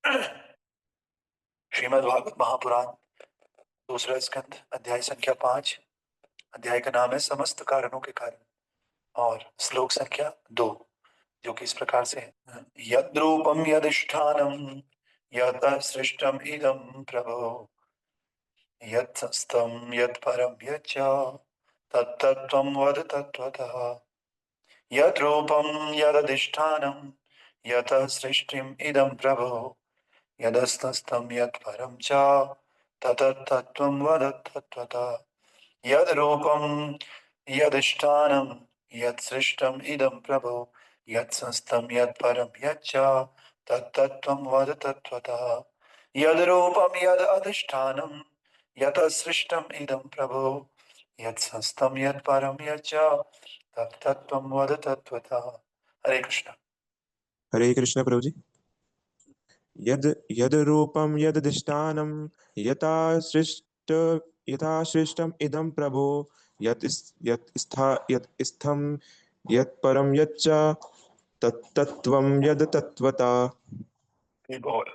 श्रीमद् भागवत महापुराण दूसरा स्कंद अध्याय संख्या 5। अध्याय का नाम है समस्त कारणों के कारण और श्लोक संख्या 2, जो कि इस प्रकार से है। यद्रूपम यदिष्ठानम यतः सृष्टम इदं प्रभो यत्संस्थं यत्परं यच्च तत्तत्त्वं वद तत्त्वतः। यद्रूपम यदधिष्ठानं यतः सृष्टिम् इदं प्रभो यदस्तस्थं यत्परं च ततत्तत्त्वं वद तत्त्वतः। यद्रूपं यदिष्ठानं यत्सृष्टम् इदं प्रभो यत्संस्थं यत्परं यच्च तत्तत्त्वं वद तत्त्वतः। यद्रूपं यदधिष्ठानं यतः सृष्टम् इदं प्रभो यत्संस्थं यत्परं यच्च तत्तत्त्वं वद तत्त्वतः। हरे कृष्ण। हरे कृष्ण प्रभु जी। यद यद रूपम यदधिष्ठानं यथा सृष्ट यथा सृष्टम इदं प्रभो यत् स्थम यत् परम यच्च तत्तत्वम यद तत्वता। बोल।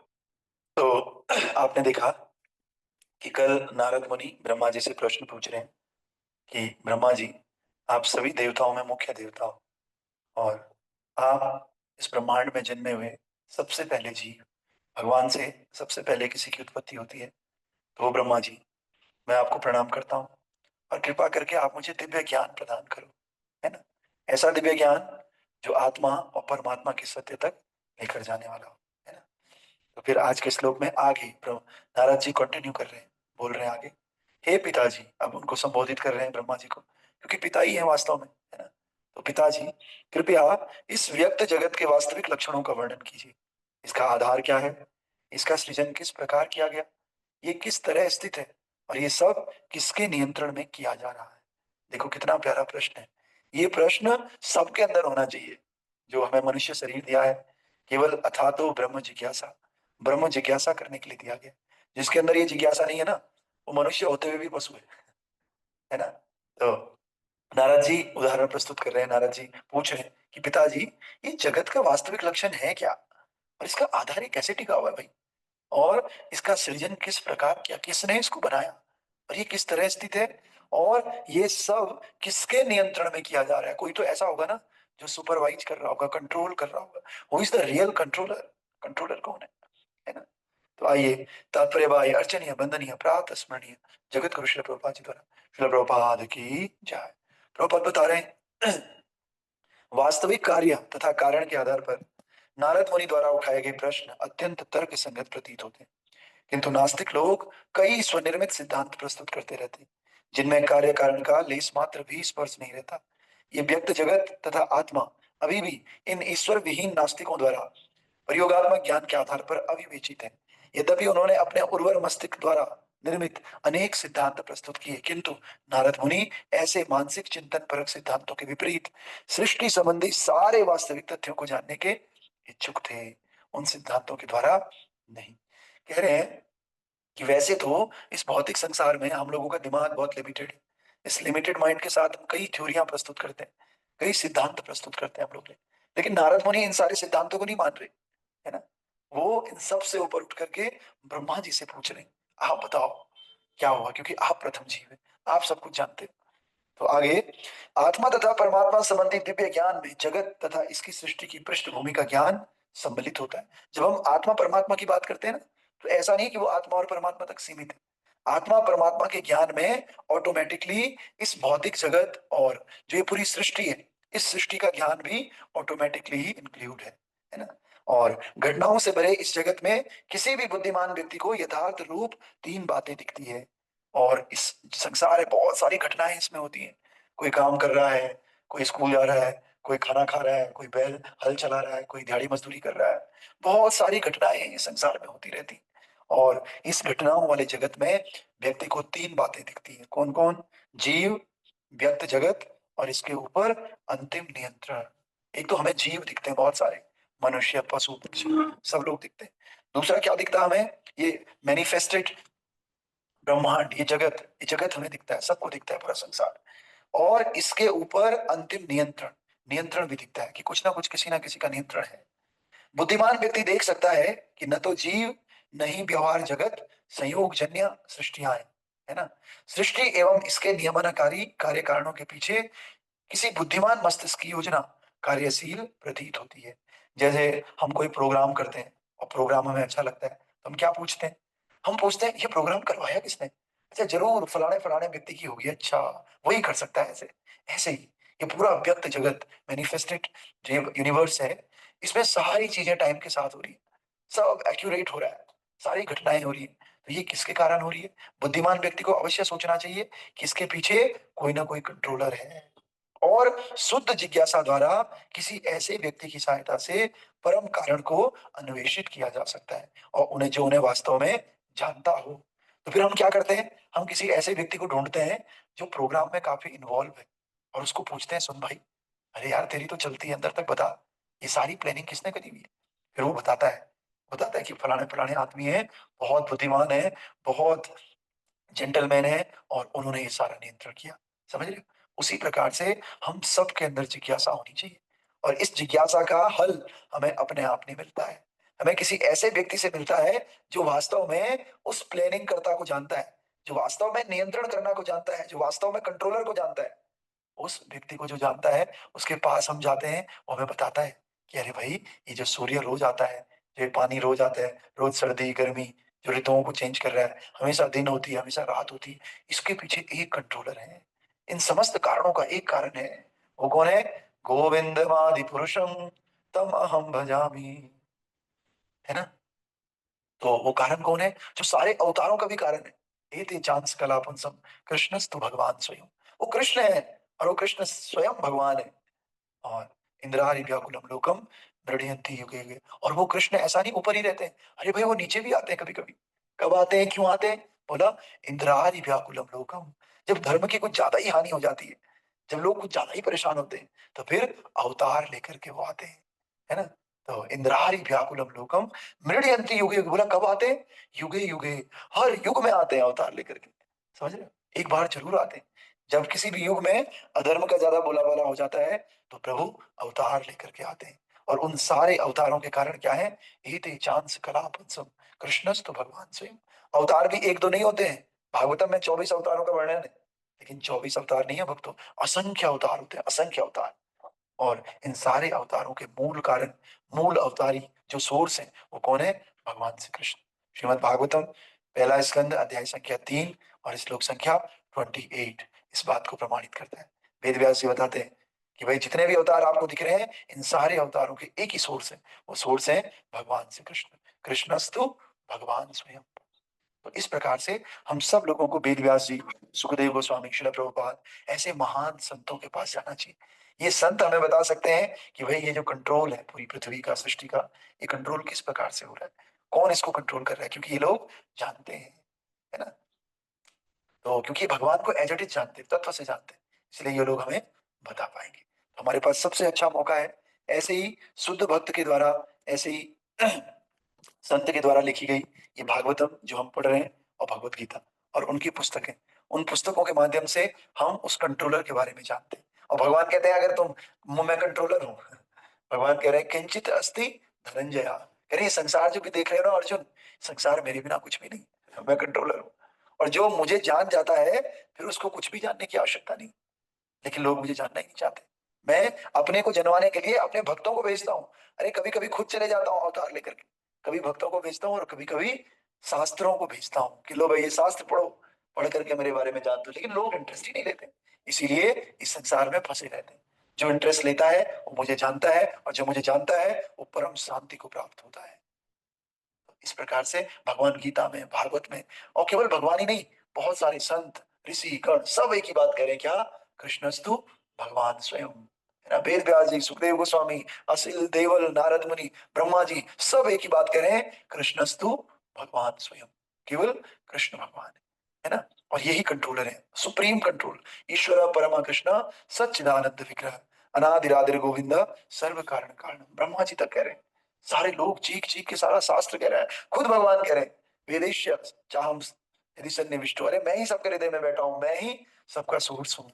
तो आपने देखा कि कल नारद मुनि ब्रह्मा जी से प्रश्न पूछ रहे हैं कि ब्रह्मा जी, आप सभी देवताओं में मुख्य देवता हो और आप इस ब्रह्मांड में जन्मे हुए सबसे पहले जीव, भगवान से सबसे पहले किसी की उत्पत्ति होती है तो वो ब्रह्मा जी, मैं आपको प्रणाम करता हूँ और कृपा करके आप मुझे दिव्य ज्ञान प्रदान करो, है ना। ऐसा दिव्य ज्ञान जो आत्मा और परमात्मा के सत्य तक लेकर जाने वाला हो, है ना। तो फिर आज के श्लोक में आगे नारद जी कंटिन्यू कर रहे हैं, बोल रहे हैं आगे, हे पिताजी। अब उनको संबोधित कर रहे हैं ब्रह्मा जी को, क्योंकि पिता ही है वास्तव में, है ना। तो पिताजी, कृपया इस व्यक्त जगत के वास्तविक लक्षणों का वर्णन कीजिए। इसका आधार क्या है, इसका सृजन किस प्रकार किया गया, ये किस तरह स्थित है और ये सब किसके नियंत्रण में किया जा रहा है। देखो कितना प्यारा प्रश्न है। ये प्रश्न सबके अंदर होना चाहिए जो हमें मनुष्य शरीर दिया है। केवल अथातो ब्रह्म जिज्ञासा, ब्रह्म जिज्ञासा करने के लिए दिया गया। जिसके अंदर ये जिज्ञासा नहीं है ना, वो मनुष्य होते हुए भी पशु है ना। तो नारद जी उदाहरण प्रस्तुत कर रहे हैं। नारद जी पूछ रहे हैं कि पिताजी, ये जगत का वास्तविक लक्षण है क्या और इसका आधार ये कैसे टिका हुआ है भाई, और इसका सृजन किस प्रकार किया, किसने इसको बनाया और ये किस तरह स्थित है और ये सब किसके नियंत्रण में किया जा रहा है। कोई तो ऐसा होगा ना जो सुपरवाइज कर रहा होगा, कंट्रोल कर रहा होगा। Who is the real controller, controller कौन है ना। तो आइए, तात्पर्य भाई अर्चनीय वंदनीय प्रातः स्मरणीय जगत गुरु श्री प्रभुपाद जी द्वारा श्री प्रभुपाद की जय। प्रभुपाद बता रहे हैं वास्तविक कार्य तथा कारण के आधार पर नारद मुनि द्वारा उठाए गए प्रश्न अत्यंत तर्क संगत प्रतीत होते हैं, किंतु नास्तिक लोग कई स्वनिर्मित सिद्धांत प्रस्तुत करते रहते हैं जिनमें कार्य कारण का लेस मात्र भी स्पर्श नहीं रहता। ये व्यक्त जगत तथा आत्मा अभी भी इन ईश्वर विहीन नास्तिकों द्वारा प्रयोगात्मक ज्ञान के आधार पर अविवेचित है। यद्यपि उन्होंने अपने उर्वर मस्तिष्क द्वारा निर्मित अनेक सिद्धांत प्रस्तुत किए, किंतु नारद मुनि ऐसे मानसिक चिंतन परक सिद्धांतों के विपरीत सृष्टि संबंधी सारे वास्तविक तथ्यों को जानने के इच्छुक थे, उन सिद्धांतों के द्वारा नहीं। कह रहे हैं कि वैसे तो इस भौतिक संसार में हम लोगों का दिमाग बहुत लिमिटेड है। इस लिमिटेड माइंड के साथ हम कई थ्योरियां प्रस्तुत करते हैं, कई सिद्धांत प्रस्तुत करते हैं हम लोग। लेकिन नारद मुनि इन सारे सिद्धांतों को नहीं मान रहे, है ना। वो इन सब से ऊपर उठ करके ब्रह्मा जी से पूछ रहे हैं, आप बताओ क्या हुआ, क्योंकि आप प्रथम जीव है, आप सब कुछ जानते हो। तो आगे, आत्मा तथा परमात्मा संबंधी दिव्य ज्ञान में जगत तथा इसकी सृष्टि की पृष्ठभूमि का ज्ञान सम्मिलित होता है। जब हम आत्मा परमात्मा की बात करते हैं ना, तो ऐसा नहीं कि वो आत्मा और परमात्मा तक सीमित है। आत्मा परमात्मा के ज्ञान में ऑटोमेटिकली इस भौतिक जगत और जो ये पूरी सृष्टि है, इस सृष्टि का ज्ञान भी ऑटोमेटिकली ही इंक्लूड है ना। और घटनाओं से भरे इस जगत में किसी भी बुद्धिमान व्यक्ति को यथार्थ रूप तीन बातें दिखती है। और इस संसार में बहुत सारी घटनाएं इसमें होती हैं। कोई काम कर रहा है, कोई स्कूल जा रहा है, कोई खाना खा रहा है, कोई बैल हल चला रहा है, कोई दिहाड़ी मजदूरी कर रहा है। बहुत सारी घटनाएं इस संसार में होती रहती हैं। और इस घटनाओं वाले जगत में व्यक्ति को तीन बातें दिखती हैं। कौन कौन? जीव, व्यक्त जगत और इसके ऊपर अंतिम नियंत्रण। एक तो हमें जीव दिखते हैं बहुत सारे, मनुष्य, पशु, पक्षी, सब लोग दिखते हैं। दूसरा क्या दिखता है हमें? ये मैनिफेस्टेड ब्रह्मांड, ये जगत हमें दिखता है, सबको दिखता है पूरा संसार। और इसके ऊपर अंतिम नियंत्रण, नियंत्रण भी दिखता है कि कुछ ना कुछ, किसी ना किसी का नियंत्रण है। बुद्धिमान व्यक्ति देख सकता है कि न तो जीव न ही व्यवहार जगत संयोग जन्य सृष्टियां हैं, है ना। सृष्टि एवं इसके नियमनकारी कार्य कारणों के पीछे किसी बुद्धिमान मस्तिष्क की योजना कार्यशील प्रतीत होती है। जैसे हम कोई प्रोग्राम करते हैं और प्रोग्राम हमें अच्छा लगता है तो हम क्या पूछते हैं, हम पूछते हैं ये प्रोग्राम करवाया किसने, अच्छा जरूर फलाने फलाने व्यक्ति की होगी, अच्छा वही कर सकता है। ऐसे ऐसे ही ये पूरा व्यक्त जगत मैनिफेस्टेड जो यूनिवर्स है, इसमें सारी चीजें टाइम के साथ हो रही है, सब एक्यूरेट हो रहा है, सारी घटनाएं हो रही है। तो ये किसके कारण हो रही है? बुद्धिमान व्यक्ति को अवश्य सोचना चाहिए कि इसके पीछे कोई ना कोई कंट्रोलर है, और शुद्ध जिज्ञासा द्वारा किसी ऐसे व्यक्ति की सहायता से परम कारण को अन्वेषित किया जा सकता है, और उन्हें वास्तव में जानता हो। तो फिर हम क्या करते हैं, हम किसी ऐसे व्यक्ति को ढूंढते हैं जो प्रोग्राम में काफी इन्वॉल्व है, और उसको पूछते हैं, सुन भाई, अरे यार तेरी तो चलती है, अंदर तक बता, ये सारी प्लानिंग किसने करी हुई है? फिर वो बताता है कि फलाने फलाने आदमी है, बहुत बुद्धिमान है, बहुत जेंटलमैन है, और उन्होंने ये सारा नियंत्रण किया। समझ रहे हो? उसी प्रकार से हम सबके अंदर जिज्ञासा होनी चाहिए, और इस जिज्ञासा का हल हमें अपने आप नहीं मिलता है, हमें किसी ऐसे व्यक्ति से मिलता है जो वास्तव में उस प्लानिंग कर्ता को जानता है, जो वास्तव में नियंत्रण करना को जानता है, जो वास्तव में कंट्रोलर को जानता है। उस व्यक्ति को जो जानता है उसके पास हम जाते हैं, वो हमें बताता है कि अरे भाई, ये जो सूर्य रोज आता है, जो ये पानी रोज आता है, रोज सर्दी गर्मी जो ऋतुओं को चेंज कर रहा है, हमेशा दिन होती है हमेशा रात होती है, इसके पीछे एक कंट्रोलर है। इन समस्त कारणों का एक कारण है, वो कौन है? गोविंदमादि पुरुषम तम अहम भजामि, है ना। तो वो कारण कौन है? जो सारे अवतारों का भी कारण है। एते चांस कलापुंसम कृष्णस्तु भगवान स्वयं, वो कृष्ण है, और वो कृष्ण स्वयं भगवान है। और इंद्रारि व्याकुलम लोकम दृढ़यन्ति युगे युगे, और वो कृष्ण ऐसा नहीं ऊपर ही रहते हैं, अरे भाई वो नीचे भी आते हैं कभी कभी। कब आते हैं, क्यों आते हैं? बोला, इंद्रारि व्याकुलम लोकम, जब धर्म की कुछ ज्यादा ही हानि हो जाती है, जब लोग कुछ ज्यादा ही परेशान होते हैं, तो फिर अवतार लेकर के वो आते हैं, है ना। तो इंद्रारि व्याकुलम लोकम मृडयन्ति युगे युगे, बोला कब आते हैं? युगे युगे, हर युग में आते हैं अवतार लेकर के। समझ रहे हो? एक बार जरूर आते हैं, जब किसी भी युग में अधर्म का ज्यादा बोलाबाला हो जाता है, तो प्रभु अवतार लेकर के आते हैं। और उन सारे अवतारों के कारण क्या है? एते चांस कलापंसम कृष्णस्तु भगवान स्वयं। अवतार भी एक दो नहीं होते हैं, भागवतम में 24 अवतारों का वर्णन है, लेकिन 24 अवतार नहीं है भक्तों, असंख्य अवतार होते हैं, असंख्य अवतार। और इन सारे अवतारों के मूल कारण, मूल अवतारी जो सोर्स है, वो कौन है? भगवान श्री कृष्ण। श्रीमद् भागवतम पहला स्कंद अध्याय संख्या 3 और श्लोक संख्या 28 इस बात को प्रमाणित करता है। वेद व्यास जी बताते हैं कि भाई जितने भी अवतार आपको दिख रहे हैं, इन सारे अवतारों के एक ही सोर्स है, वो सोर्स है भगवान श्री कृष्ण। कृष्णस्तु भगवान स्वयं। तो इस प्रकार से हम सब लोगों को वेद व्यास जी, सुखदेव गोस्वामी, श्रील प्रभुपाद, ऐसे महान संतों के पास जाना चाहिए। ये संत हमें बता सकते हैं कि भाई ये जो कंट्रोल है पूरी पृथ्वी का, सृष्टि का, ये कंट्रोल किस प्रकार से हो रहा है, कौन इसको कंट्रोल कर रहा है, क्योंकि ये लोग जानते हैं, है ना। तो क्योंकि भगवान को एज इट इज जानते हैं, तत्व से जानते हैं, इसलिए ये लोग हमें बता पाएंगे। तो हमारे पास सबसे अच्छा मौका है, ऐसे ही शुद्ध भक्त के द्वारा, ऐसे ही संत के द्वारा लिखी गई ये भागवतम जो हम पढ़ रहे हैं, और भगवत गीता और उनकी पुस्तकें, उन पुस्तकों के माध्यम से हम उस कंट्रोलर के बारे में जानते हैं। और भगवान कहते हैं अगर तुम, मैं कंट्रोलर हूँ। भगवान कह रहे हैं किंचित अस्ति धनंजय, कह रहे ये संसार जो भी देख रहे हो ना अर्जुन, संसार मेरे बिना कुछ भी नहीं, मैं कंट्रोलर हूँ। और जो मुझे जान जाता है, फिर उसको कुछ भी जानने की आवश्यकता नहीं। लेकिन लोग मुझे जानना ही नहीं चाहते। मैं अपने को जनवाने के लिए अपने भक्तों को भेजता हूँ, अरे कभी कभी खुद चले जाता हूँ अवतार लेकर के, कभी भक्तों को भेजता हूँ, और कभी कभी शास्त्रों को भेजता हूँ कि लो भाई ये शास्त्र पढ़ो, पढ़ करके मेरे बारे में जान दो। लेकिन लोग इंटरेस्ट ही नहीं लेते, इसीलिए इस संसार में फंसे रहते हैं। जो इंटरेस्ट लेता है वो मुझे जानता है, और जो मुझे जानता है वो परम शांति को प्राप्त होता है। इस प्रकार से भगवान गीता में, भागवत में, और केवल भगवान ही नहीं, बहुत सारे संत, ऋषि, गण सब एक ही बात कह रहे हैं, क्या? कृष्णस्तु भगवान स्वयं, है ना। वेद व्यास जी, सुखदेव गोस्वामी, असिल देवल, नारद मुनि, ब्रह्मा जी, सब एक ही बात कह रहे हैं, कृष्णस्तु भगवान स्वयं, केवल कृष्ण भगवान है ना। और यही कंट्रोलर है, सुप्रीम कंट्रोल। ईश्वर परमा कृष्ण सच्चिदानंद विग्रह अनादिरादिर गोविंद सर्व कारण कारण, ब्रह्मा जी तक कह रहे हैं। सारे लोग चीख चीख के, सारा शास्त्र कह रहा है, खुद भगवान कह रहे हैं, वेदेश्य चाहम यदि सन्निविष्टो, अरे मैं ही सबके हृदय में बैठा हूं, मैं ही सबका सोर्स हूं।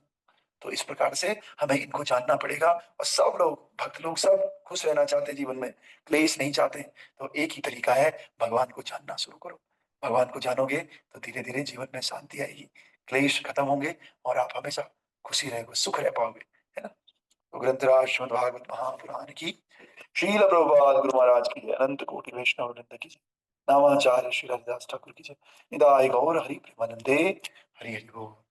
तो इस प्रकार से हमें इनको जानना पड़ेगा और सब लोग, भक्त लोग सब खुश रहना चाहते हैं जीवन में, क्लेश नहीं चाहते। तो एक ही तरीका है, भगवान को जानना शुरू करो। भगवान को जानोगे तो धीरे-धीरे जीवन में शांति आएगी, क्लेश खत्म होंगे और आप हमेशा खुशी रहोगे, सुख रह पाओगे, है ना? तो ग्रंथराज श्रीमद् भागवत महापुराण की, श्रील प्रभुपाद गुरु महाराज की जय, अनंत कोटि वैष्णव वृंद की जय, नामाचार्य श्री हरिदास ठाकुर की जय, निताय गौर हरि प्रेमानंदे, हरि हरि बोल।